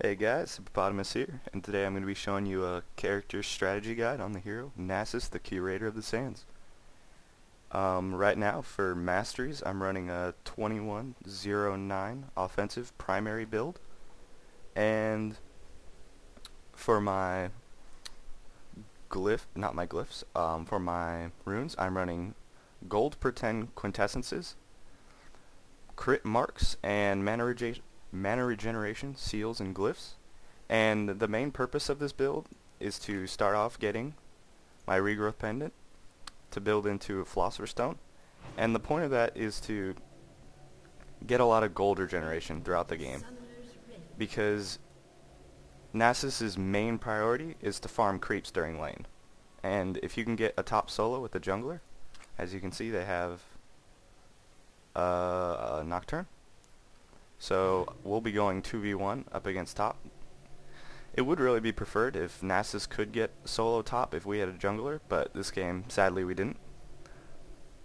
Hey guys, Hippopotamus here, and today I'm going to be showing you a character strategy guide on the hero, Nasus, the Curator of the Sands. Right now, for Masteries, I'm running a 2109 offensive primary build, and for my for my runes, I'm running gold per 10 quintessences, crit marks, and mana regeneration, seals, and glyphs. And the main purpose of this build is to start off getting my regrowth pendant to build into a philosopher's stone. And the point of that is to get a lot of gold regeneration throughout the game, because Nasus's main priority is to farm creeps during lane. And if you can get a top solo with the jungler, as you can see they have a Nocturne. So we'll be going 2v1 up against top. It would really be preferred if Nasus could get solo top if we had a jungler, but this game, sadly, we didn't.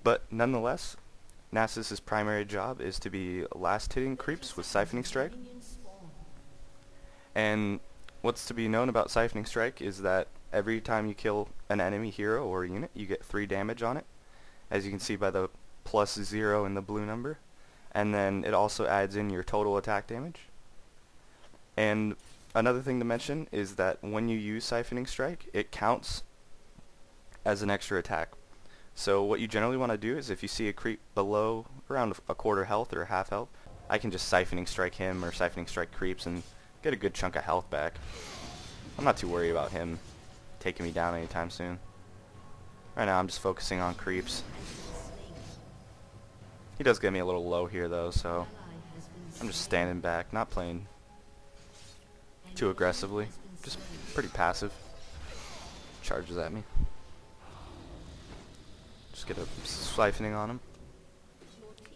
But nonetheless, Nasus's primary job is to be last hitting creeps with Siphoning Strike. And what's to be known about Siphoning Strike is that every time you kill an enemy hero or unit, you get 3 damage on it, as you can see by the +0 in the blue number. And then it also adds in your total attack damage. And another thing to mention is that when you use Siphoning Strike, it counts as an extra attack. So what you generally want to do is if you see a creep below around a quarter health or half health, I can just Siphoning Strike him or Siphoning Strike creeps and get a good chunk of health back. I'm not too worried about him taking me down anytime soon. Right now I'm just focusing on creeps. He does get me a little low here though, so I'm just standing back, not playing too aggressively, just pretty passive. Charges at me. Just get a siphoning on him.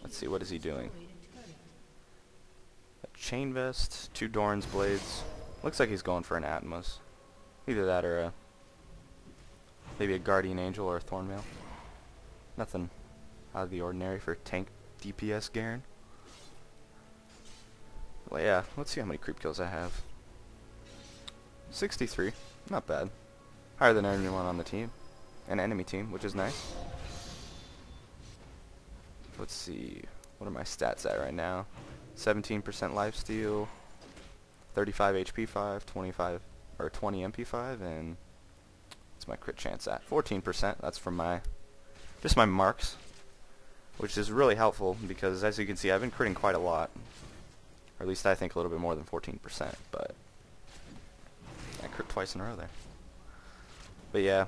Let's see, what is he doing? A chain vest, 2 Doran's blades. Looks like he's going for an Atmos. Either that or maybe a Guardian Angel or a Thornmail. Nothing out of the ordinary for tank DPS Garen. Well, yeah, let's see how many creep kills I have. 63, not bad. Higher than anyone on the team, an enemy team, which is nice. Let's see, what are my stats at right now? 17% lifesteal, 35 HP 5, 25 or 20 MP 5, and what's my crit chance at? 14%. That's from just my marks, which is really helpful because, as you can see, I've been critting quite a lot, or at least I think a little bit more than 14%, but I crit twice in a row there. But yeah,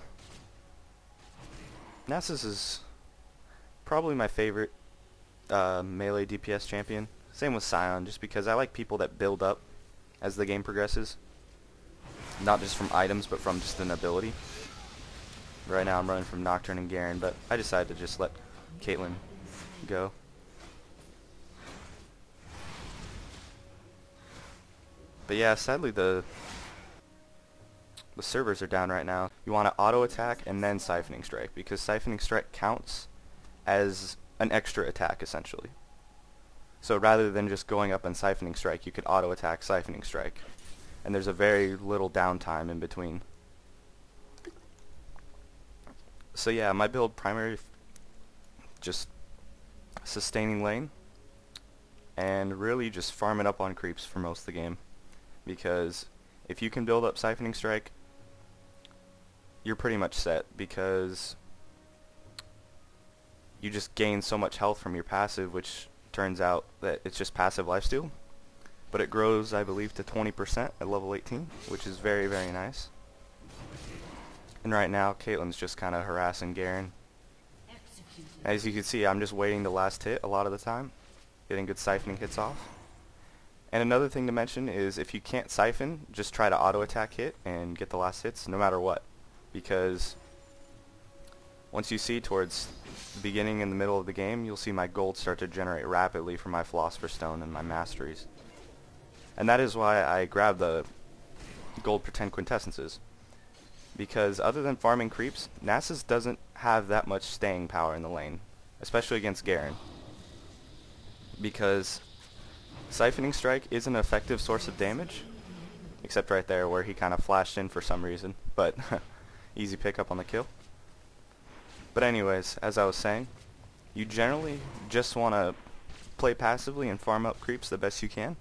Nasus is probably my favorite melee DPS champion. Same with Sion, just because I like people that build up as the game progresses, not just from items but from just an ability. Right now I'm running from Nocturne and Garen, but I decided to just let Caitlyn go. But yeah, sadly the servers are down right now. You want to auto attack and then Siphoning Strike, because Siphoning Strike counts as an extra attack essentially. So rather than just going up and Siphoning Strike, you could auto attack Siphoning Strike, and there's a very little downtime in between. So yeah, my build primary just sustaining lane and really just farming up on creeps for most of the game, because if you can build up Siphoning Strike, you're pretty much set, because you just gain so much health from your passive, which turns out that it's just passive lifesteal, but it grows, I believe, to 20% at level 18, which is very, very nice. And right now Caitlyn's just kind of harassing Garen. As you can see, I'm just waiting the last hit a lot of the time, getting good siphoning hits off. And another thing to mention is, if you can't siphon, just try to auto attack hit and get the last hits no matter what, because once you see towards the beginning and the middle of the game, you'll see my gold start to generate rapidly from my Philosopher's Stone and my Masteries. And that is why I grabbed the gold per 10 quintessences, because other than farming creeps, Nasus doesn't have that much staying power in the lane, especially against Garen, because Siphoning Strike is an effective source of damage, except right there where he kind of flashed in for some reason, but easy pickup on the kill. But anyways, as I was saying, you generally just want to play passively and farm up creeps the best you can.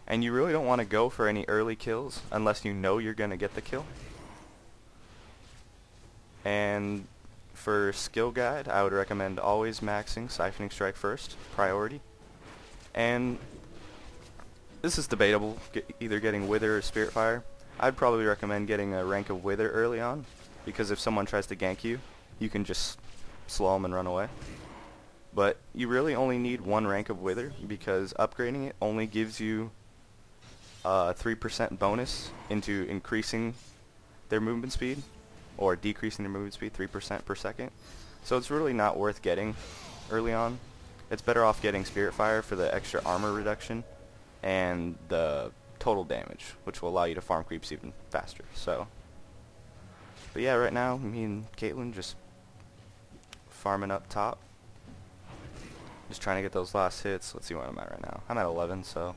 And you really don't want to go for any early kills unless you know you're going to get the kill. And for skill guide, I would recommend always maxing Siphoning Strike first, priority. And this is debatable, either getting Wither or Spirit Fire. I'd probably recommend getting a rank of Wither early on, because if someone tries to gank you, you can just slow them and run away. But you really only need one rank of Wither, because upgrading it only gives you 3% bonus into increasing their movement speed, or decreasing their movement speed 3% per second. So it's really not worth getting early on. It's better off getting Spirit Fire for the extra armor reduction and the total damage, which will allow you to farm creeps even faster. So, but yeah, right now me and Caitlyn just farming up top, just trying to get those last hits. Let's see where I'm at right now. I'm at 11, so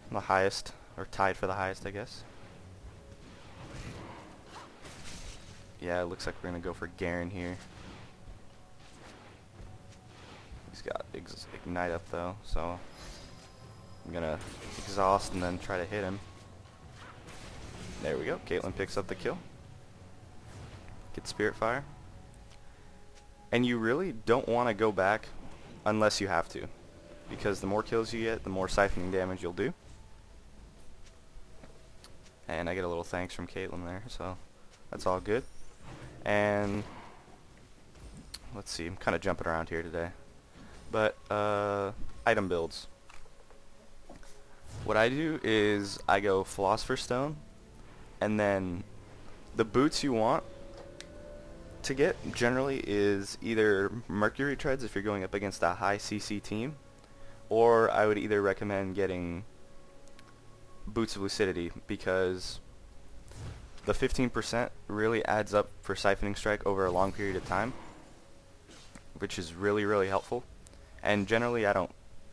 I'm the highest, or tied for the highest, I guess. Yeah, it looks like we're gonna go for Garen here. He's got Ignite up though, so I'm gonna exhaust and then try to hit him. There we go. Caitlyn picks up the kill. Get Spirit Fire. And you really don't want to go back unless you have to, because the more kills you get, the more siphoning damage you'll do. And I get a little thanks from Caitlyn there, so that's all good. And let's see, I'm kind of jumping around here today. But item builds. What I do is I go Philosopher's Stone, and then the boots you want to get generally is either Mercury Treads if you're going up against a high CC team, or I would either recommend getting Boots of Lucidity, because the 15% really adds up for Siphoning Strike over a long period of time, which is really, really helpful. And generally I don't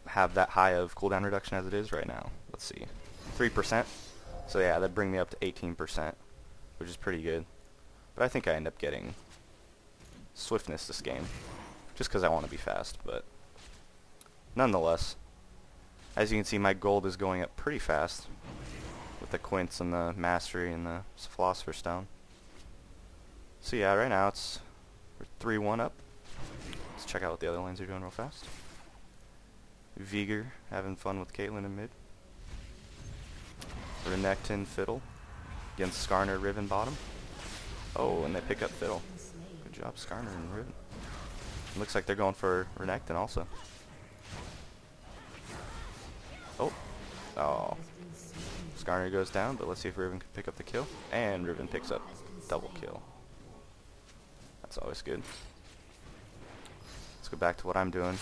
have that high of cooldown reduction as it is right now. Let's see, 3%. So yeah, that'd bring me up to 18%, which is pretty good. But I think I end up getting Swifness this game, just because I want to be fast. But nonetheless, as you can see, my gold is going up pretty fast with the Quints and the Mastery and the Philosopher's Stone. So yeah, right now we're 3-1 up. Let's check out what the other lanes are doing real fast. Veigar having fun with Caitlyn in mid. Renekton Fiddle against Skarner Riven bottom. Oh, and they pick up Fiddle. Good job, Skarner and Riven. Looks like they're going for Renekton also. Oh. Skarner goes down, but let's see if Riven can pick up the kill. And Riven picks up double kill. That's always good. Let's go back to what I'm doing.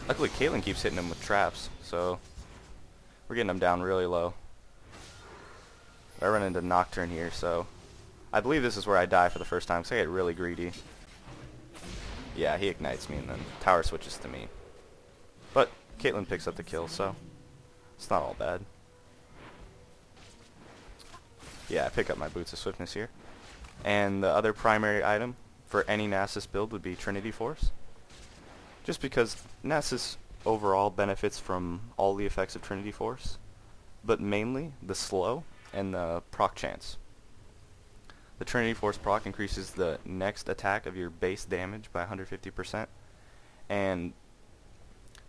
Luckily, Caitlyn keeps hitting him with traps, so we're getting him down really low. I run into Nocturne here, so I believe this is where I die for the first time, because I get really greedy. Yeah, he ignites me, and then tower switches to me. But Caitlyn picks up the kill, so it's not all bad. Yeah, I pick up my Boots of Swiftness here. And the other primary item for any Nasus build would be Trinity Force. Just because Nasus overall benefits from all the effects of Trinity Force, but mainly the slow and the proc chance. The Trinity Force proc increases the next attack of your base damage by 150%, and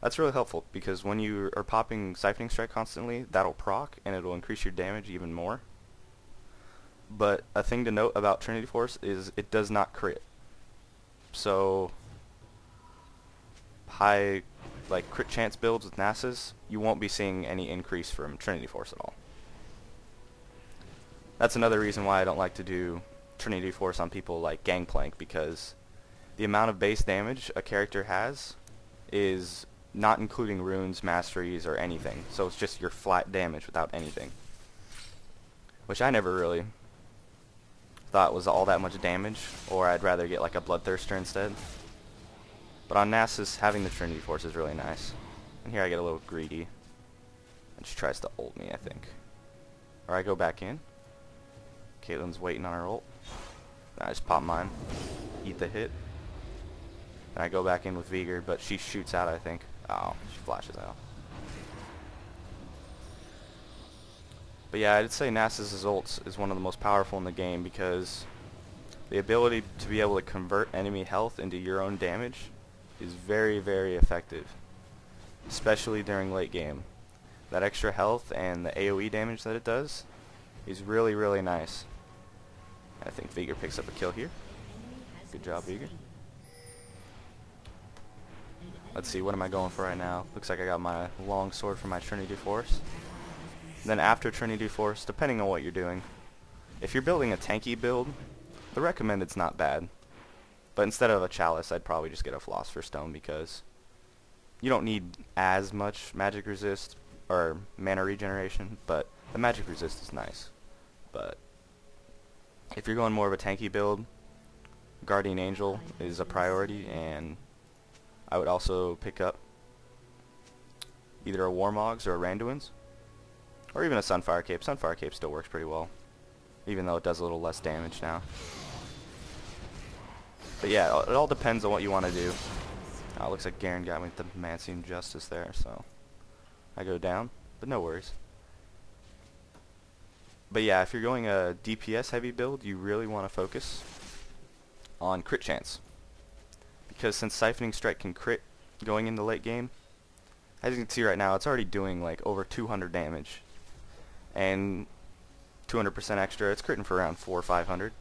that's really helpful because when you are popping Siphoning Strike constantly, that'll proc and it'll increase your damage even more. But a thing to note about Trinity Force is it does not crit. So high crit chance builds with Nasus, you won't be seeing any increase from Trinity Force at all. That's another reason why I don't like to do Trinity Force on people like Gangplank, because the amount of base damage a character has is not including runes, masteries, or anything. So it's just your flat damage without anything, which I never really thought was all that much damage, or I'd rather get like a Bloodthirster instead. But on Nasus, having the Trinity Force is really nice. And here I get a little greedy. I just tries to ult me, I think. Or I go back in. Caitlyn's waiting on her ult. I just pop mine. Eat the hit. And I go back in with Vigor, but she shoots out, I think. Oh, she flashes out. But yeah, I'd say Nasus' ults is one of the most powerful in the game because the ability to be able to convert enemy health into your own damage is very, very effective. Especially during late game. That extra health and the AoE damage that it does is really, really nice. I think Vigor picks up a kill here. Good job, Vigor. Let's see, what am I going for right now? Looks like I got my long sword for my Trinity Force. Then after Trinity Force, depending on what you're doing, if you're building a tanky build, the recommended's not bad. But instead of a Chalice, I'd probably just get a Philosopher's Stone because you don't need as much magic resist or mana regeneration, but the magic resist is nice. But if you're going more of a tanky build, Guardian Angel is a priority, and I would also pick up either a Warmogs or a Randuin's, or even a Sunfire Cape. Sunfire Cape still works pretty well, even though it does a little less damage now. But yeah, it all depends on what you want to do. Oh, it looks like Garen got me with the Mancing Justice there, so I go down, but no worries. But yeah, if you're going a DPS heavy build, you really want to focus on crit chance. Because since Siphoning Strike can crit going into late game, as you can see right now, it's already doing like over 200 damage. And 200% extra, it's critting for around 400 or 500,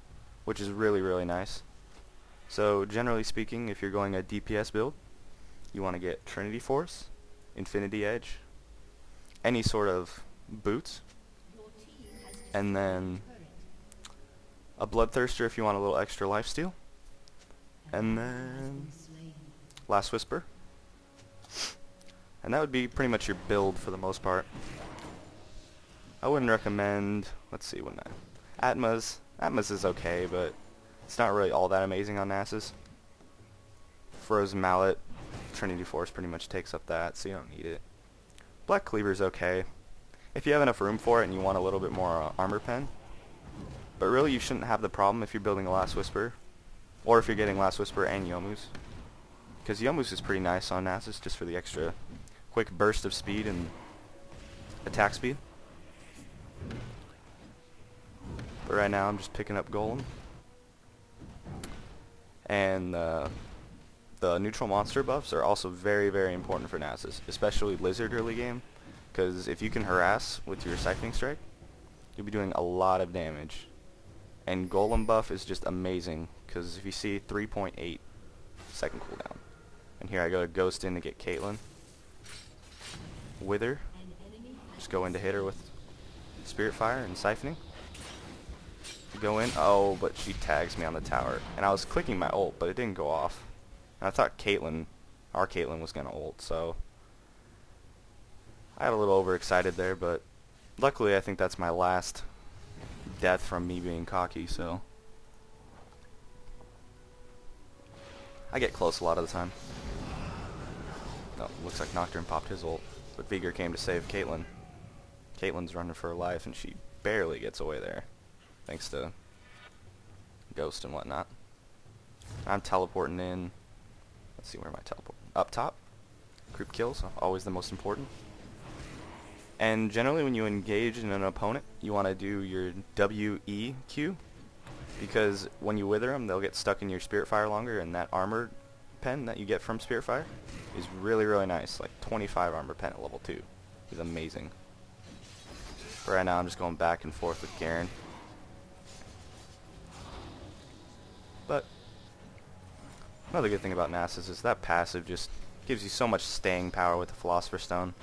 which is really, really nice. So generally speaking, if you're going a DPS build, you want to get Trinity Force, Infinity Edge, any sort of boots, and then a Bloodthirster if you want a little extra lifesteal, and then Last Whisper. And that would be pretty much your build for the most part. I wouldn't recommend, let's see, wouldn't I? Atma's is okay, but it's not really all that amazing on Nasus. Frozen Mallet, Trinity Force pretty much takes up that, so you don't need it. Black Cleaver's okay if you have enough room for it and you want a little bit more armor pen. But really you shouldn't have the problem if you're building a Last Whisper, or if you're getting Last Whisper and Yomuu's. Because Yomuu's is pretty nice on Nasus just for the extra quick burst of speed and attack speed. But right now I'm just picking up Golem. And the neutral monster buffs are also very, very important for Nasus, especially Lizard early game, because if you can harass with your Siphoning Strike, you'll be doing a lot of damage. And Golem buff is just amazing, because if you see 3.8 second cooldown. And here I go to Ghost in to get Caitlyn. Wither. Just go in to hit her with Spirit Fire and Siphoning. Go in. Oh, but she tags me on the tower. And I was clicking my ult, but it didn't go off. And I thought Caitlyn, our Caitlyn, was going to ult, so I got a little overexcited there, but luckily I think that's my last death from me being cocky, so I get close a lot of the time. Oh, looks like Nocturne popped his ult, but Vigor came to save Caitlyn. Caitlyn's running for her life, and she barely gets away there, thanks to Ghost and whatnot. I'm teleporting in. Let's see, where am I teleporting? Up top. Group kills, always the most important. And generally when you engage in an opponent, you want to do your WEQ, because when you wither them, they'll get stuck in your Spirit Fire longer, and that armor pen that you get from Spirit Fire is really, really nice. Like 25 armor pen at level 2 is amazing. But right now I'm just going back and forth with Garen. But another good thing about Nasus is that passive just gives you so much staying power with the Philosopher's Stone.